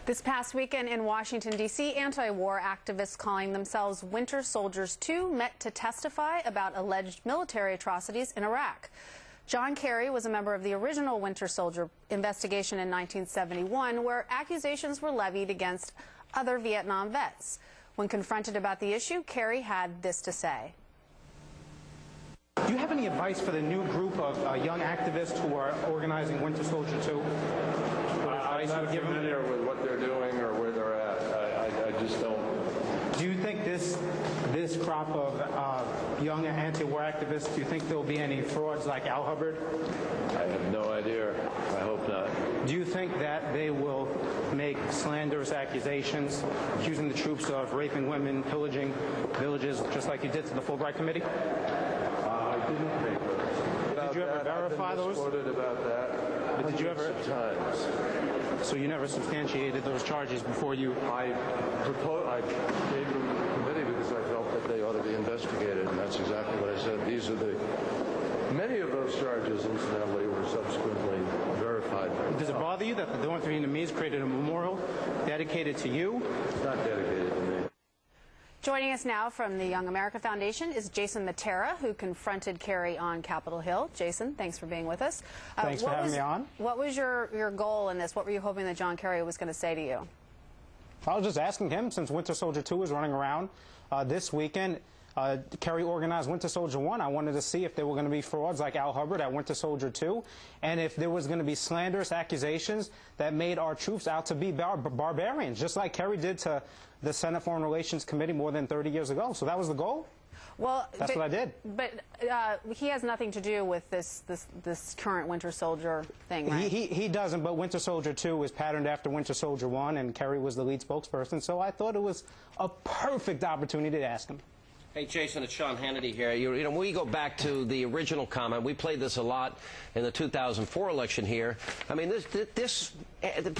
This past weekend in Washington, D.C., anti-war activists calling themselves Winter Soldiers 2 met to testify about alleged military atrocities in Iraq. John Kerry was a member of the original Winter Soldier investigation in 1971, where accusations were levied against other Vietnam vets. When confronted about the issue, Kerry had this to say. Do you have any advice for the new group of young activists who are organizing Winter Soldier 2? I'm not familiar with what they're doing or where they're at. I just don't. Do you think this crop of young anti-war activists, do you think there will be any frauds like Al Hubbard? I have no idea. I hope not. Do you think that they will make slanderous accusations, accusing the troops of raping women, pillaging villages, just like you did to the Fulbright Committee? I didn't make those. Did you ever verify those? I've been misquoted about that. But did you ever? Times. So you never substantiated those charges before you? I gave them to the committee because I felt that they ought to be investigated, and that's exactly what I said. These are many of those charges, incidentally, were subsequently verified. Does it bother you that the North Vietnamese created a memorial dedicated to you? It's not dedicated to me. Joining us now from the Young America Foundation is Jason Mattera, who confronted Kerry on Capitol Hill. Jason, thanks for being with us. Thanks for having me on. What was your goal in this? What were you hoping that John Kerry was going to say to you? I was just asking him, since Winter Soldier 2 is running around this weekend, Kerry organized Winter Soldier 1. I wanted to see if there were going to be frauds like Al Hubbard at Winter Soldier 2, and if there was going to be slanderous accusations that made our troops out to be barbarians, just like Kerry did to the Senate Foreign Relations Committee more than 30 years ago. So that was the goal. Well, that's what I did. But he has nothing to do with this current Winter Soldier thing, right? He doesn't, but Winter Soldier 2 was patterned after Winter Soldier 1, and Kerry was the lead spokesperson, so I thought it was a perfect opportunity to ask him. Hey, Jason, it's Sean Hannity here. You know, we go back to the original comment. We played this a lot in the 2004 election here. I mean, this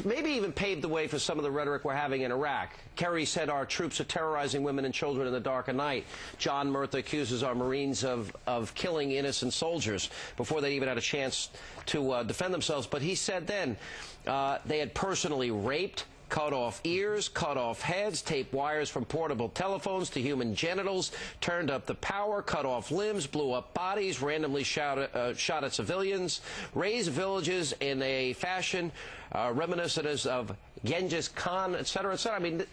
maybe even paved the way for some of the rhetoric we're having in Iraq. Kerry said our troops are terrorizing women and children in the dark of night. John Murtha accuses our Marines of killing innocent soldiers before they even had a chance to defend themselves. But he said then they had personally raped, cut off ears, cut off heads, taped wires from portable telephones to human genitals, turned up the power, cut off limbs, blew up bodies, randomly shot at civilians, razed villages in a fashion reminiscent of Genghis Khan, et cetera, et cetera. I mean,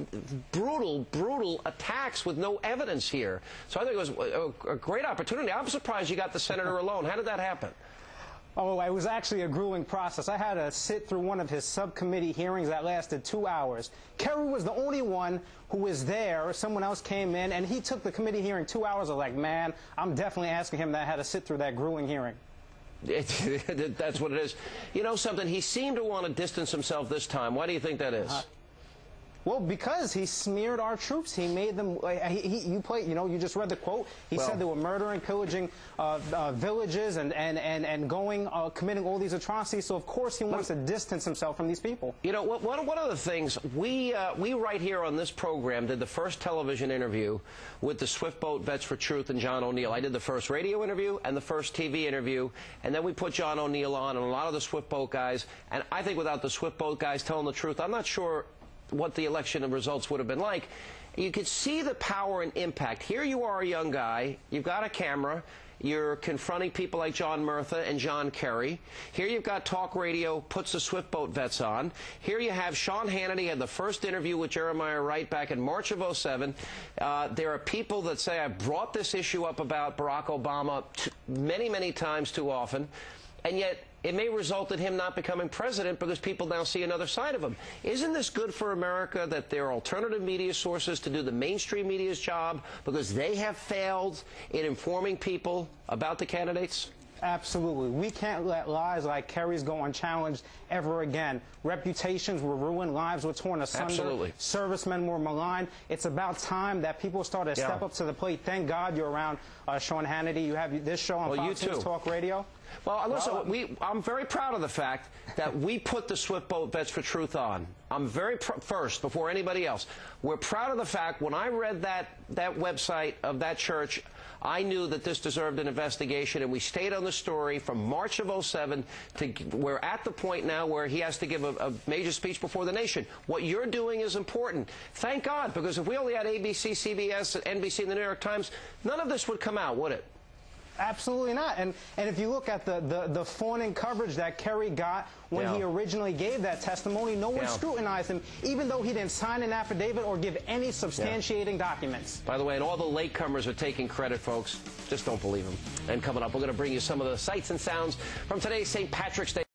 brutal attacks with no evidence here. So I think it was a great opportunity. I'm surprised you got the senator alone. How did that happen? Oh, it was actually a grueling process. I had to sit through one of his subcommittee hearings that lasted 2 hours. Kerry was the only one who was there. Someone else came in, and he took the committee hearing 2 hours. I was like, man, I'm definitely asking him that I had to sit through that grueling hearing. That's what it is. You know something? He seemed to want to distance himself this time. Why do you think that is? Well, because he smeared our troops. He made them. You just read the quote. He said they were murdering, pillaging villages, and committing all these atrocities. So of course he wants to distance himself from these people. You know, one of the things we right here on this program did the first television interview with the Swift Boat Vets for Truth and John O'Neill. I did the first radio interview and the first TV interview, and then we put John O'Neill on and a lot of the Swift Boat guys. And I think without the Swift Boat guys telling the truth, I'm not sure what the election and results would have been like. You could see the power and impact. Here you are, a young guy. You've got a camera. You're confronting people like John Murtha and John Kerry. Here you've got talk radio, puts the Swift Boat Vets on. Here you have Sean Hannity had the first interview with Jeremiah Wright back in March of '07. There are people that say I brought this issue up about Barack Obama many times too often, and yet it may result in him not becoming president because people now see another side of him. Isn't this good for America that there are alternative media sources to do the mainstream media's job because they have failed in informing people about the candidates? Absolutely. We can't let lies like Kerry's go unchallenged ever again. Reputations were ruined, lives were torn asunder. Absolutely. Servicemen were maligned. It's about time that people started to step up to the plate. Thank God you're around, Sean Hannity. You have this show on Fox News Talk Radio. Well, listen, I'm very proud of the fact that we put the Swift Boat Vets for Truth on. I'm very first, before anybody else. We're proud of the fact when I read that website of that church, I knew that this deserved an investigation, and we stayed on the story from March of '07 to we're at the point now where he has to give a major speech before the nation. What you're doing is important. Thank God, because if we only had ABC, CBS, NBC, and the New York Times, none of this would come out, would it? Absolutely not. And if you look at the fawning coverage that Kerry got when he originally gave that testimony, no one scrutinized him, even though he didn't sign an affidavit or give any substantiating documents. By the way, and all the latecomers are taking credit, folks. Just don't believe them. And coming up, we're going to bring you some of the sights and sounds from today's St. Patrick's Day.